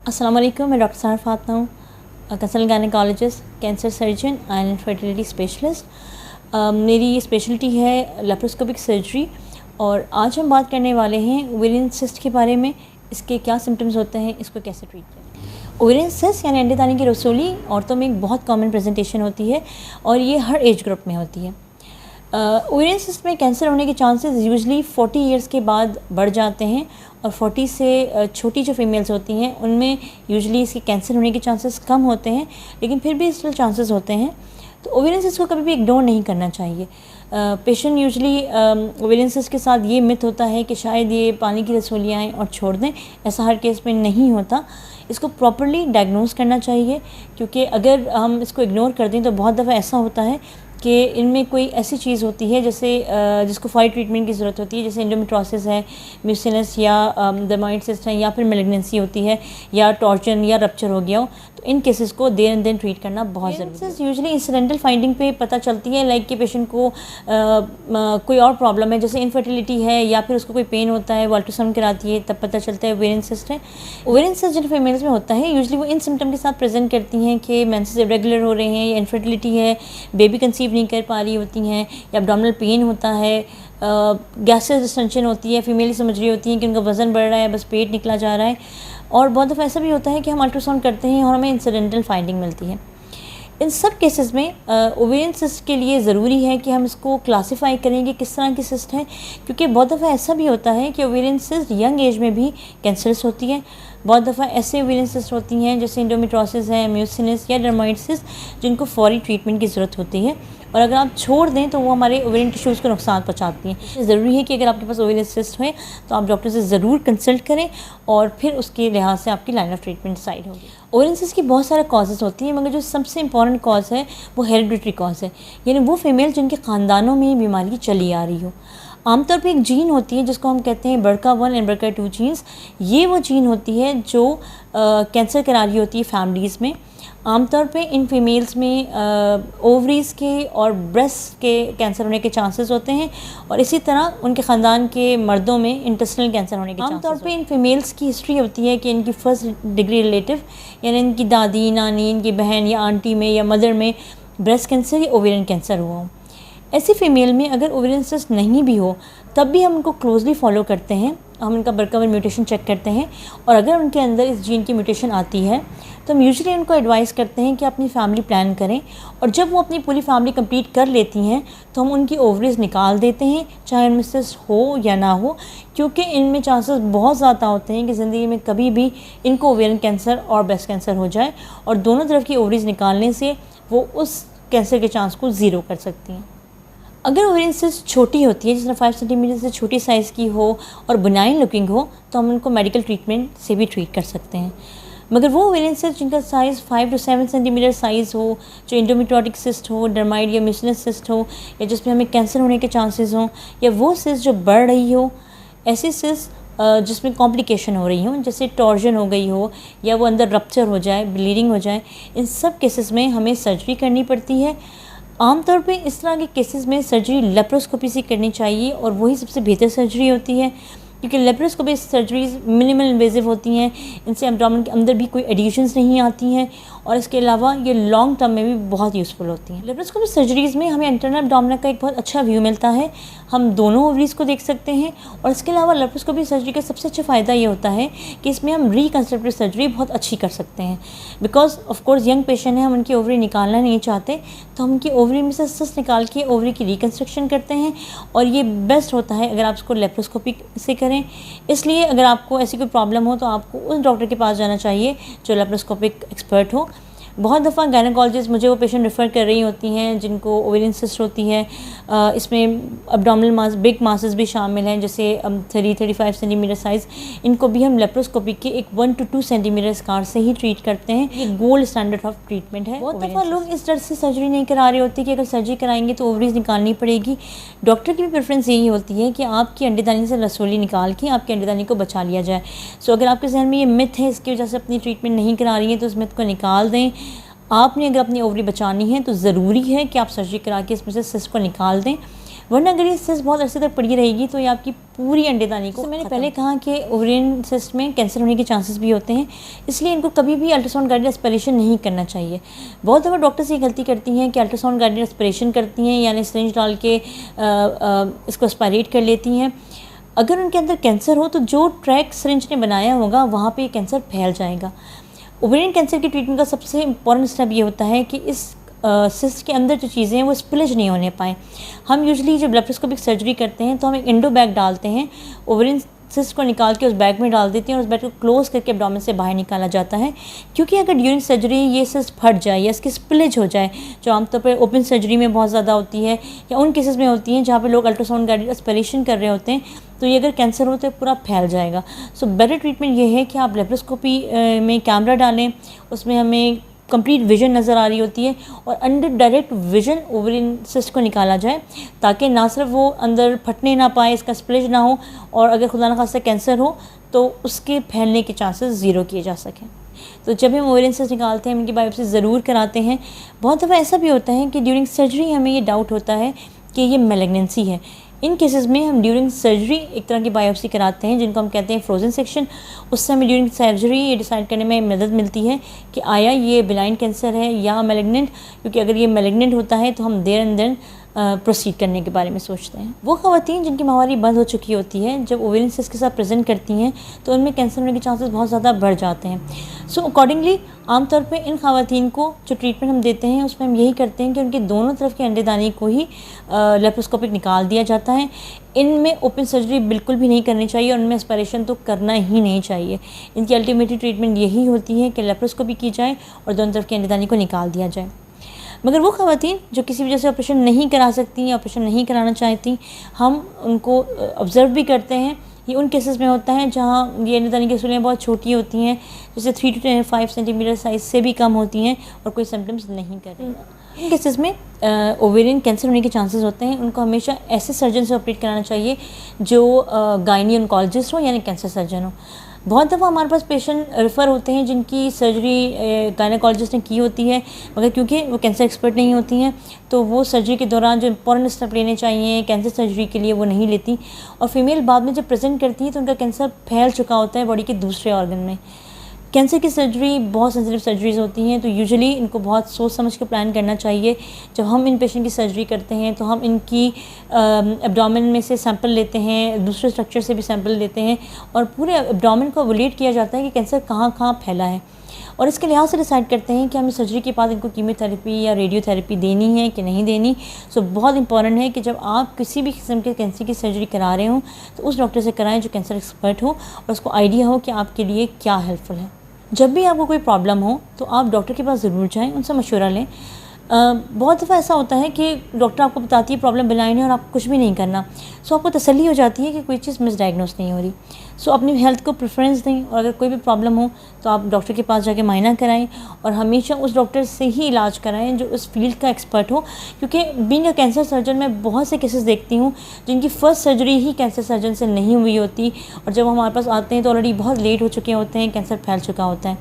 अस्सलाम वालेकुम। मैं डॉक्टर सारा फातना हूँ, consultant gynaecologist, cancer surgeon and fertility specialist. मेरी ये स्पेशलिटी है लेप्रोस्कोपिक सर्जरी और आज हम बात करने वाले हैं ओवेरियन सिस्ट के बारे में। इसके क्या सिम्टम्स होते हैं, इसको कैसे ट्रीट करें। ओवेरियन सिस्ट यानी अंडे की रसोली औरतों में एक बहुत कॉमन प्रेजेंटेशन होती है और ये हर एज ग्रुप में होती है। ओवेरियन सिस्ट में कैंसर होने के चांसेस यूजुअली 40 इयर्स के बाद बढ़ जाते हैं और 40 से छोटी जो फीमेल्स होती हैं उनमें यूजुअली इसके कैंसर होने के चांसेस कम होते हैं, लेकिन फिर भी स्टिल चांसेस होते हैं। तो ओवेरियन सिस्ट को कभी भी इग्नोर नहीं करना चाहिए। पेशेंट यूजुअली ओवेरियन सिस्ट के साथ ये मिथ होता है कि शायद ये पानी की रसोलियाँ आएँ और छोड़ दें। ऐसा हर केस में नहीं होता। इसको प्रॉपरली डायग्नोज करना चाहिए, क्योंकि अगर हम इसको इग्नोर कर दें तो बहुत दफ़ा ऐसा होता है कि इनमें कोई ऐसी चीज़ होती है जैसे जिसको फॉरी ट्रीटमेंट की ज़रूरत होती है, जैसे एंडोमेट्रोसिस है, म्यूसिनस या dermoid सिस्ट है, या फिर मेलिग्नेंसी होती है, या टॉर्जन या रप्चर हो गया हो। तो इन केसेस को देर एंड देन ट्रीट करना बहुत ज़रूरी है। यूजुअली इंसिडेंटल फाइंडिंग पे पता चलती है, लाइक कि पेशेंट को कोई और प्रॉब्लम है, जैसे इनफर्टिलिटी है या फिर उसको कोई पेन होता है, वो अल्ट्रासाउंड कराती है, तब पता चलता है ओवेरियन सिस्ट है। ओवेरियन सिस्ट जिन फीमेल्स में होता है यूजुअली वो इन सिम्टम के साथ प्रेजेंट करती हैं कि मेंसेस इरेगुलर हो रहे हैं, या इनफर्टिलिटी है, बेबी कंसीव नहीं कर पा रही होती हैं, या एब्डोमिनल पेन होता है, गैसेस डिस्टेंशन होती है, फीमेल समझ रही होती हैं कि उनका वज़न बढ़ रहा है, बस पेट निकला जा रहा है। और बहुत दफ़ा ऐसा भी होता है कि हम अल्ट्रासाउंड करते हैं और हमें इंसिडेंटल फाइंडिंग मिलती है। इन सब केसेस में ओवेरियन सिस्ट के लिए ज़रूरी है कि हम इसको क्लासीफाई करें कि किस तरह की सिस्ट है, क्योंकि बहुत दफ़ा ऐसा भी होता है कि ओवेरियन सिस्ट यंग एज में भी कैंसरस होती है। बहुत दफ़ा ऐसे ओवेरियन सिस्ट होती हैं जैसे एंडोमेट्रोसिस है, म्यूसिनस या dermoid सिस्ट, जिनको फौरी ट्रीटमेंट की ज़रूरत होती है, और अगर आप छोड़ दें तो वो हमारे ओवेरियन टिश्यूज़ को नुकसान पहुंचाती हैं। ज़रूरी है कि अगर आपके पास ओवेरियन सिस्ट है तो आप डॉक्टर से ज़रूर कंसल्ट करें और फिर उसके लिहाज से आपकी लाइन ऑफ ट्रीटमेंट डिसाइड होगी। ओवेरियन सिस्ट की बहुत सारे कॉजेज़ होती हैं, मगर जो सबसे इंपॉर्टेंट कॉज है वो हेरिडिटरी कॉज है, यानी वो फीमेल जिनके ख़ानदानों में बीमारी चली आ रही हो। आमतौर पे एक जीन होती है जिसको हम कहते हैं BRCA1 एंड BRCA2 जीन्स। ये वो जीन होती है जो कैंसर करा रही होती है फैमिलीज़ में। आमतौर पे इन फीमेल्स में ओवरीज़ के और ब्रेस्ट के कैंसर होने के चांसेस होते हैं, और इसी तरह उनके ख़ानदान के मर्दों में इंटेस्टिनल कैंसर होने के चांसेस। आमतौर पे इन फीमेल्स की हिस्ट्री होती है कि इनकी फर्स्ट डिग्री रिलेटिव, यानी इनकी दादी, नानी, इनकी बहन या आंटी में या मदर में ब्रेस्ट कैंसर या ओवेरियन कैंसर हुआ हो। ऐसी फीमेल में अगर ओवेरियन सिस्ट नहीं भी हो तब भी हम उनको क्लोजली फॉलो करते हैं, हम उनका BRCA1 म्यूटेशन चेक करते हैं, और अगर उनके अंदर इस जीन की म्यूटेशन आती है तो हम यूजुअली उनको एडवाइस करते हैं कि अपनी फैमिली प्लान करें, और जब वो अपनी पूरी फैमिली कंप्लीट कर लेती हैं तो हम उनकी ओवरीज निकाल देते हैं, चाहे उनमें सिस्ट हो या ना हो, क्योंकि इनमें चांसेस बहुत ज़्यादा होते हैं कि ज़िंदगी में कभी भी इनको ओवेरियन कैंसर और ब्रेस्ट कैंसर हो जाए, और दोनों तरफ की ओवरीज निकालने से वो उस कैंसर के चांस को ज़ीरो कर सकती हैं। अगर ओवेरियन सिस्ट छोटी होती है, जिस तरह 5 सेंटीमीटर से छोटी साइज़ की हो और बनाइन लुकिंग हो, तो हम उनको मेडिकल ट्रीटमेंट से भी ट्रीट कर सकते हैं। मगर वो ओवेरियन सिस्ट जिनका साइज़ 5 to 7 सेंटीमीटर साइज़ हो, जो एंडोमेट्रोटिक सिस्ट हो, dermoid या म्यूसिनस सिस्ट हो, या जिसमें हमें कैंसर होने के चांसेस हों, या वो सिस्ट जो बढ़ रही हो, ऐसी सिस्ट जिसमें कॉम्प्लिकेशन हो रही हो, जैसे टॉर्जन हो गई हो, या वो अंदर रप्चर हो जाए, ब्लीडिंग हो जाए, इन सब केसेस में हमें सर्जरी करनी पड़ती है। आमतौर पे इस तरह के केसेस में सर्जरी लेप्रोस्कोपी से करनी चाहिए, और वही सबसे बेहतर सर्जरी होती है, क्योंकि लेप्रोस्कोपी सर्जरीज़ मिनिमल इन्वेजिव होती हैं, इनसे एब्डोमेन के अंदर भी कोई एडिशंस नहीं आती हैं, और इसके अलावा ये लॉन्ग टर्म में भी बहुत यूज़फुल होती हैं। लेप्रोस्कोपी सर्जरीज़ में हमें इंटरनल एब्डोमेन का एक बहुत अच्छा व्यू मिलता है, हम दोनों ओवरीज़ को देख सकते हैं, और इसके अलावा लेप्रोस्कोपी सर्जरी का सबसे अच्छा फ़ायदा ये होता है कि इसमें हम रिकंस्ट्रक्टिव सर्जरी बहुत अच्छी कर सकते हैं, because of course young patient है, हम उनकी ओवरी निकालना नहीं चाहते, तो हम उनकी ओवरी में से सिस्ट निकाल के ओवरी की रिकंस्ट्रक्शन करते हैं, और ये बेस्ट होता है अगर आप इसको लेप्रोस्कोपी से करें। इसलिए अगर आपको ऐसी कोई प्रॉब्लम हो तो आपको उस डॉक्टर के पास जाना चाहिए जो लेप्रोस्कोपिक एक्सपर्ट हो। बहुत दफ़ा गायनेकोलॉजिस्ट मुझे वो पेशेंट रेफ़र कर रही होती हैं जिनको ओवेरियन सिस्ट होती है। इसमें एब्डोमिनल मास, बिग मासेस भी शामिल हैं, जैसे 30-35 सेंटीमीटर साइज़। इनको भी हम लेप्रोस्कोपी के एक 1 to 2 सेंटीमीटर स्कार से ही ट्रीट करते हैं। ये गोल्ड स्टैंडर्ड ऑफ ट्रीटमेंट है। बहुत दफ़ा लोग इस डर से सर्जरी नहीं करा रहे होते कि अगर सर्जरी कराएंगे तो ओवरीज निकालनी पड़ेगी। डॉक्टर की भी प्रेफरेंस यही होती है कि आपकी अंडेदानी से रसोली निकाल के आपकी अंडेदानी को बचा लिया जाए। सो अगर आपके जहन में ये मिथ है, इसकी वजह से अपनी ट्रीटमेंट नहीं करा रही है, तो उस मिथ को निकाल दें। आपने अगर अपनी ओवरी बचानी है तो ज़रूरी है कि आप सर्जरी करा के इसमें से सिस्ट को निकाल दें। वरना अगर ये सिस्ट बहुत अरसे तक पड़ी रहेगी तो ये आपकी पूरी अंडेदानी को, मैंने पहले कहा कि ओवेरियन सिस्ट में कैंसर होने के चांसेस भी होते हैं, इसलिए इनको कभी भी अल्ट्रासाउंड गाइडेड एस्पिरेशन नहीं करना चाहिए। बहुत दफ़ा डॉक्टर्स ये गलती करती हैं कि अल्ट्रासाउंड गाइडेड एस्पिरेशन करती हैं, यानी सिरिंज डाल के इसको एस्पायरेट कर लेती हैं। अगर उनके अंदर कैंसर हो तो जो ट्रैक सिरिंज ने बनाया होगा वहाँ पे कैंसर फैल जाएगा। ओवेरियन कैंसर के ट्रीटमेंट का सबसे इम्पॉर्टेंट स्टेप ये होता है कि इस सिस्ट के अंदर जो चीज़ें हैं वो स्प्लिज नहीं होने पाएँ। हम यूजुअली जब लेप्रोस्कोपिक सर्जरी करते हैं तो हम एक इंडो बैग डालते हैं, ओवेरियन सिस्ट को निकाल के उस बैग में डाल देते हैं और उस बैग को क्लोज करके एब्डोमेन से बाहर निकाला जाता है। क्योंकि अगर ड्यूरिंग सर्जरी ये सिस्ट फट जाए या इसकी स्प्लिज हो जाए, जो आमतौर पर ओपन सर्जरी में बहुत ज़्यादा होती है या उन केसेस में होती हैं जहाँ पे लोग अल्ट्रासाउंड गाइडेड एस्पिरेशन कर रहे होते हैं, तो ये अगर कैंसर हो तो पूरा फैल जाएगा। सो बेटर ट्रीटमेंट ये है कि आप लेप्रोस्कोपी में कैमरा डालें, उसमें हमें कंप्लीट विजन नज़र आ रही होती है और under direct vision ovarian cyst को निकाला जाए, ताकि ना सिर्फ वो अंदर फटने ना पाए, इसका स्प्लिज ना हो, और अगर खुदा न खास्ता कैंसर हो तो उसके फैलने के चांसेस ज़ीरो किए जा सकें। तो जब हम ओवेरियन सिस्ट निकालते हैं, हम इनकी बायोप्सी ज़रूर कराते हैं। बहुत दफ़ा ऐसा भी होता है कि ड्यूरिंग सर्जरी हमें ये डाउट होता है कि ये मैलिग्नेंसी है। इन केसेस में हम ड्यूरिंग सर्जरी एक तरह की बायोप्सी कराते हैं जिनको हम कहते हैं फ्रोजन सेक्शन। उससे हमें ड्यूरिंग सर्जरी ये डिसाइड करने में मदद मिलती है कि आया ये बिलाइन कैंसर है या मैलिग्नेंट, क्योंकि अगर ये मैलिग्नेंट होता है तो हम देर एंड देन प्रोसीड करने के बारे में सोचते हैं। वो ख़वातीन जिनकी माहवारी बंद हो चुकी होती है, जब ओवेरियन सिस्ट के साथ प्रेजेंट करती हैं तो उनमें कैंसर होने के चांसेस बहुत ज़्यादा बढ़ जाते हैं। सो अकॉर्डिंगली आमतौर पे इन ख़वातीन को जो ट्रीटमेंट हम देते हैं उसमें हम यही करते हैं कि उनकी दोनों तरफ की अंडेदानी को ही लेप्रोस्कोपिक निकाल दिया जाता है। इनमें ओपन सर्जरी बिल्कुल भी नहीं करनी चाहिए और उनमें एस्पिरेशन तो करना ही नहीं चाहिए। इनकी अल्टीमेटली ट्रीटमेंट यही होती है कि लेप्रोस्कोपी की जाए और दोनों तरफ की अंडेदानी को निकाल दिया जाए। मगर वो ख़वातीन जो किसी वजह से ऑपरेशन नहीं करा सकती या ऑपरेशन नहीं कराना चाहती, हम उनको ऑब्ज़र्व भी करते हैं। ये उन केसेस में होता है जहाँ ये अंडेदानी की सूलियाँ बहुत छोटी होती हैं, जैसे 3 to 5 सेंटीमीटर साइज़ से भी कम होती हैं और कोई सिम्टम्स नहीं कर रही। इन केसेस में ओवेरियन कैंसर होने के चांसेस होते हैं। उनको हमेशा ऐसे सर्जन से ऑपरेट कराना चाहिए जो गायनी ऑन्कोलॉजिस्ट हो, यानी कैंसर सर्जन हो। बहुत दफ़ा हमारे पास पेशेंट रेफ़र होते हैं जिनकी सर्जरी गायनेकोलॉजिस्ट ने की होती है, मगर क्योंकि वो कैंसर एक्सपर्ट नहीं होती हैं तो वो सर्जरी के दौरान जो इम्पॉर्टेंट स्टेप लेने चाहिए कैंसर सर्जरी के लिए वो नहीं लेती, और फीमेल बाद में जब प्रेजेंट करती है तो उनका कैंसर फैल चुका होता है बॉडी के दूसरे ऑर्गन में। कैंसर की सर्जरी बहुत सेंसिटिव सर्जरीज होती हैं, तो यूजुअली इनको बहुत सोच समझ के प्लान करना चाहिए। जब हम इन पेशेंट की सर्जरी करते हैं तो हम इनकी एब्डोमेन में से सैंपल लेते हैं, दूसरे स्ट्रक्चर से भी सैंपल लेते हैं और पूरे एब्डोमेन को एवल्यूएट किया जाता है कि कैंसर कहाँ कहाँ फैला है, और इसके लिहाज से डिसाइड करते हैं कि हमें सर्जरी के बाद इनको कीमोथेरेपी या रेडियोथेरेपी देनी है कि नहीं देनी। सो बहुत इंपॉर्टेंट है कि जब आप किसी भी किस्म के कैंसर की सर्जरी करा रहे हो तो उस डॉक्टर से कराएं जो कैंसर एक्सपर्ट हो और उसको आइडिया हो कि आपके लिए क्या हेल्पफुल है। जब भी आपको कोई प्रॉब्लम हो तो आप डॉक्टर के पास ज़रूर जाएं, उनसे मशवरा लें। बहुत दफ़ा ऐसा होता है कि डॉक्टर आपको बताती है प्रॉब्लम बिलाइन है और आपको कुछ भी नहीं करना, सो आपको तसल्ली हो जाती है कि कोई चीज़ मिसडायग्नोस नहीं हो रही। सो अपनी हेल्थ को प्रेफरेंस दें और अगर कोई भी प्रॉब्लम हो तो आप डॉक्टर के पास जाके मायना कराएं और हमेशा उस डॉक्टर से ही इलाज कराएं जो उस फील्ड का एक्सपर्ट हो, क्योंकि बीइंग अ कैंसर सर्जन मैं बहुत से केसेस देखती हूँ जिनकी फ़र्स्ट सर्जरी ही कैंसर सर्जन से नहीं हुई होती और जब हमारे पास आते हैं तो ऑलरेडी बहुत लेट हो चुके होते हैं, कैंसर फैल चुका होता है।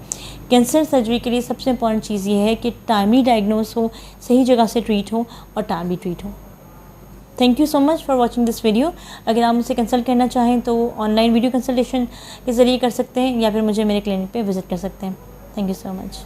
कैंसर सर्जरी के लिए सबसे इंपॉर्टेंट चीज़ ये है कि टाइमली डायग्नोस हो, सही जगह से ट्रीट हो और टाइमली ट्रीट हो। Thank you so much for watching this video. अगर आप मुझसे कंसल्ट करना चाहें तो ऑनलाइन वीडियो कंसल्टेशन के ज़रिए कर सकते हैं या फिर मुझे मेरे क्लिनिक पे विज़िट कर सकते हैं। Thank you so much.